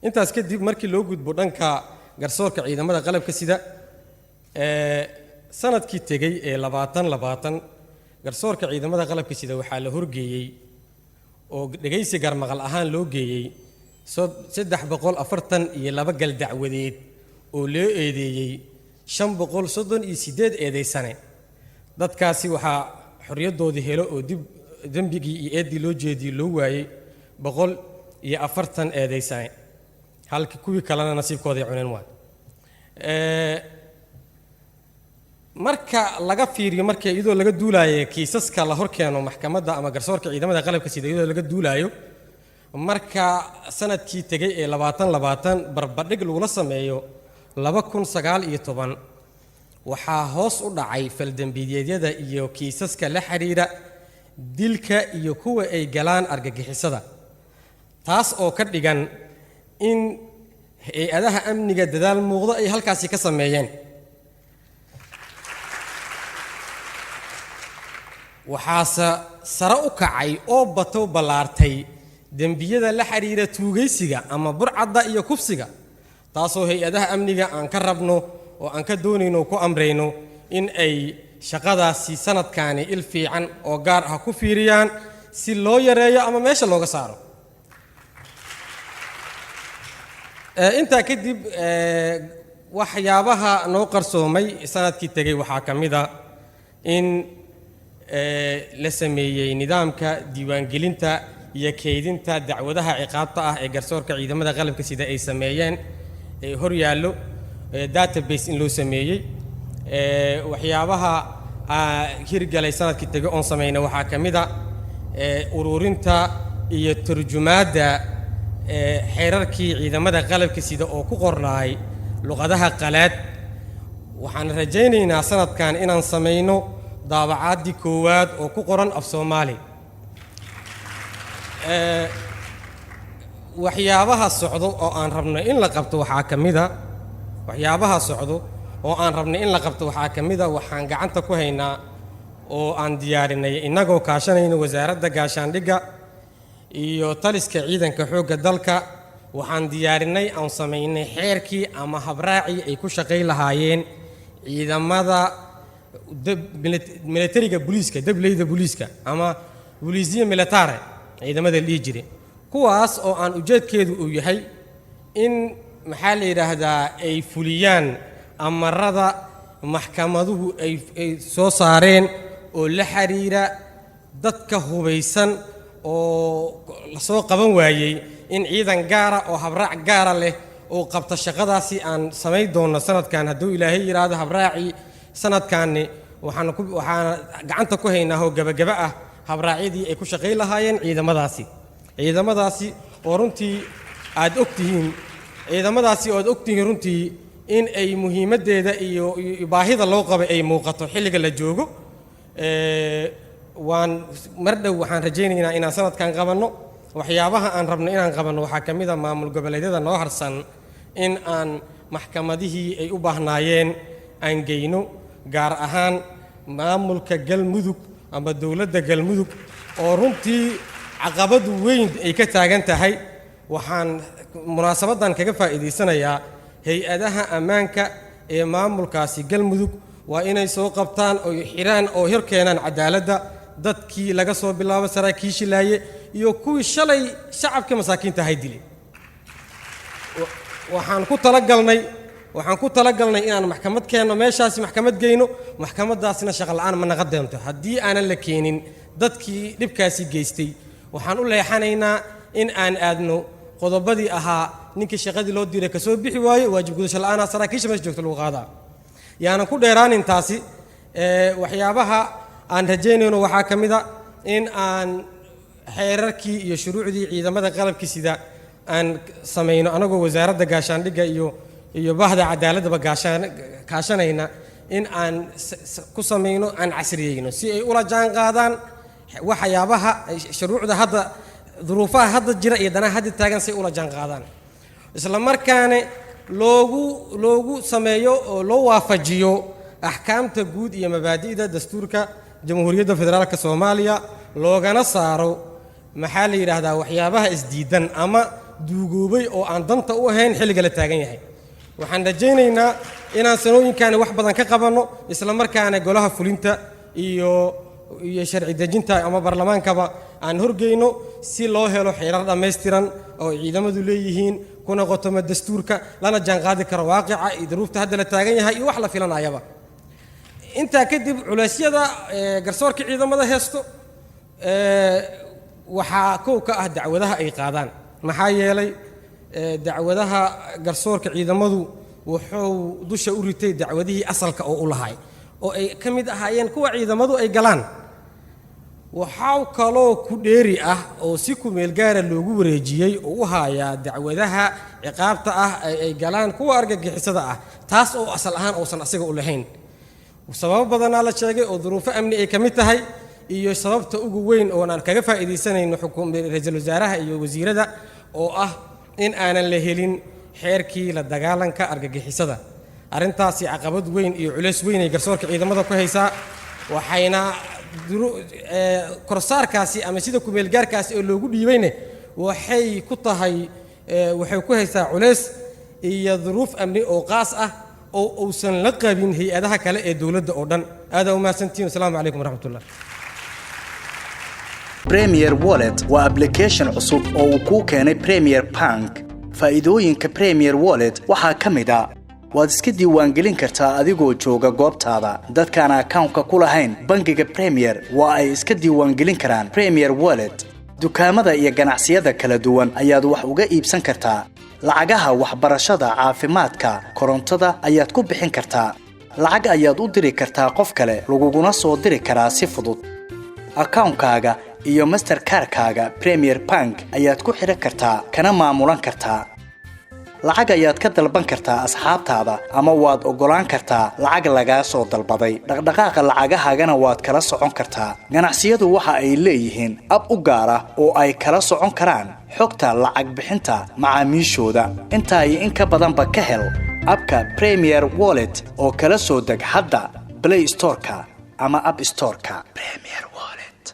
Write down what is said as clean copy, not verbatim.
intaas kadib markii loo gudbo dhanka garsoorka ciidamada qalabka sida sanadkii tegay ee 2020 garsoorka ciidamada qalabka sida waxaa la horgeeyay oo dhageysi garmaqal ahaan loo geeyay 342 gal dacwadeed oo loo eedeeyay 538 eedeysane dadkaasi waxaa xorriyadoodii helo oo dib dambigii iyo eedii loo jeediyay loo waayay 140 eedeysane halka kuwii kalena nasiibkooda cuneen waa marka laga fiiriyo marka iyadoo laga duulaayo kiisaska la horkeeno maxkamadda ama garsoorka ciidamada qalabka sida iyadoo laga duulaayo marka sanadkii tagay ee 2020 barbadhig lagu sameeyo 2019 waxaa hoos u dhacay faldambiyeedyada iyo kiisaska la xiriira dilka iyo kuwa ay galaan argagixisada taas oo ka dhigan in hay'adaha amniga dadaal muuqdo ay halkaasi ka sameeyeen waxaase sare u kacay oo bato balaartay dambiyada la xiriira tuugaysiga ama burcadda iyo kufsiga taasoo hay'adaha amniga aan ka rabno oo aan ka doonayno ku amreyno in ay shaqadaasi sanadkaani il fiican oo gaar ah ku fiiriyaan si loo yareeyo ama meesha looga saaro inta kadib waxyaabaha noo qarsoomay sanadkii tagay waxaa kamida in la sameeyay nidaamka diiwaangelinta iyo kaydinta dacwadaha ciqaabta ah ee garsoorka ciidamada qalabka sida ay sameeyeen hor yaallo database in loo sameeyay waxyaabaha hirgalay sanadkii tagay oo sameeyna waxaa kamida ururinta iyo turjumaadda xeerarkii ciidamada qalabka sida oo ku qornaay luqadaha qalaad waxaan rajaynaynaa sanadkan inaan sameeyno daabacaadii koowaad oo ku qoran af Soomaali waxyaabaha socdo oo aan rabno in la qabto waxaa kamida waxaan gacanta ku haynaa oo aan diyaarinay inagoo kaashanayna wasaaradda gaashaandhigga iyo taliska ciidanka xoogga dalka waxaan diyaarinay aan sameynay xeerkii ama habraaci ay ku shaqeyn lahaayeen ciidamada militariga booliiska dableyda booliiska ama booliisiya militare ciidamada la jiray kuwaas oo aan ujeedkeedu uu yahay in maxaa la yiraahdaa ay fuliyaan amarada maxkamaduhu ay soo saareen oo la xiriira dadka hubeysan oo la soo qaban waayay in ciidan gaara oo habraac gaara leh oo qabta shaqadaasi aan sameey doono sanadkan hadduu ilaahay yiraahdo habraaci sanadkaani waxaan gacanta ku haynaa oo gabagaba ah habraacidii ay ku shaqeyn lahaayeen ciidamadaasi oo runtii aad ogtihiin runtii in ay muhiimadeeda iyo baahida loo qabo ay muuqato xilliga la joogo mardhow waxaan rajaynaynaa inaan sanadkan qabanno waxyaabaha aan rabno inaan qabanno waxaa kamida maamul goboleedyada noo harsan in aan maxkamadihii ay u baahnaayeen aan geyno gaar ahaan maamulka galmudug ama dowladda galmudug oo runtii caqabad weyn ay ka taagan tahay waxaan munaasabadan kaga faa'iideysanayaa hay'adaha ammaanka ee maamulkaasi galmudug waa inay soo qabtaan oo xiraan oo hor keenaan cadaaladda dadkii laga soo bilaabo saraakiishii laaye iyo kuwii shalay shacabka masaakiinta hay dilay waxaan ku talagalnay inaan maxkamad keenno meeshaasi maxkamad geyno maxkamadaasina shaqo la'aan ma naga deento haddii aanan la keenin dadkii dhibkaasi geystay waxaan u leexanaynaa in aan aadno qodobadii ahaa ninkii shaqadii loo diray ka soo bixi waaye waajib gudasho la'aan saraakiisha meesha joogta lagu qaadaa yaanan ku dheeraanin taasi waxyaabaha aan rajaynayno waxaa kamida in aan xeerarkii iyo shuruucdii ciidamada qalabka sida aan sameeyno anagoo wasaaradda gaashaandhigga iyo bahda cadaaladaba kaashanayna in aan ku sameeyno aan casriyeyno si ay ula jaan qaadaan waxyaabaha shuruucda hadda duruufaha hadda jira iyo danaha hadda taagan si ula jaan qaadaan isla markaana loogu sameeyo oo loo waafajiyo axkaamta guud iyo mabaadi'da dastuurka jamhuuriyadda federaalka Soomaaliya loogana saaro maxaa la yiraahdaa waxyaabaha isdiidan ama duugoobay oo aan danta u ahayn xilliga la taagan yahay waxaan rajaynaynaa inaan sanooyinkan wax badan ka qabanno isla markaana golaha fulinta iyo sharci dejinta ama baarlamaankaba aan horgeyno si loo helo xeerar dhameystiran oo ciidamadu leeyihiin kuna qotoma dastuurka lana jaan qaadi karo waaqica iyo duruufta hadda la taagan yahay iyo wax la filanayaba inta kadib culeysyada garsoorka ciidamada heesto waxa ka ah dacwadaha ay qaadaan maxaa yeelay dacwadaha garsoorka ciidamadu wuxuu dusha u ritay dacwadihii asalka oo u lahaay oo ay ka mid ahaayeen kuwa ciidamadu ay galaan waxaa kaloo ku dheeri ah oo si ku meel gaara loogu wareejiyay oo u haya dacwadaha ciqaabta ah ay galaan kuwa argagixisada ah taas oo asal ahaan uusan asiga u lahayn sabab badan la sheegay oo duruufo amni ay kamid tahay iyo sababta ugu weyn oo aan kaga faa'iideysanayno xukuumadda ra'iisul wasaaraha iyo wasiirada oo ah in aanan la helin xeerkii la dagaalanka argagixisada arintaasi caqabad weyn iyo culeys weyn ay garsoorka ciidamada ku haysaa waxayna korsaarkaasi ama sida ku meel gaarkaasi oo loogu dhiibayne waxay ku tahay waxay ku haysaa culeys iyo duruuf amni oo qaas ah oo uusan la qabin hay'adaha kale ee dawladda oo dhan aad u mahadsantiin assalaamu calaykum waraxmatullaah Premier Wallet waa application cusub oo uu ku keenay Premier Bank faa'iidooyinka Premier Wallet waxaa ka mid ah waad iska diiwaangelin kartaa adigoo jooga goobtaada dadkaan account-ka ku lahayn bangiga Premier waa ay iska diiwaangelin karaan Premier Wallet dukaamada iyo ganacsiyada kala duwan ayaad wax uga iibsan kartaa lacagaha waxbarashada caafimaadka korontada ayaad ku bixin kartaa lacag ayaad u diri kartaa qof kale laguguna soo diri karaa si fudud account-kaaga iyo Mastercard-kaaga Premier Bank ayaad ku xiran kartaa kana maamulan kartaa lacag ayaad ka dalban kartaa asxaabtaada ama waad ogolaan kartaa lacag laga soo dalbaday dhaqdhaqaaqa lacagahaagana waad kala socon kartaa ganacsiyadu waxa ay leeyihiin ab u gaar ah oo ay kala socon karaan xogta lacag bixinta macaamiishooda inta ay in ka badanba ka hel abka Premier Wallet oo kala soo deg hadda Play Store-ka ama App Store-ka Premier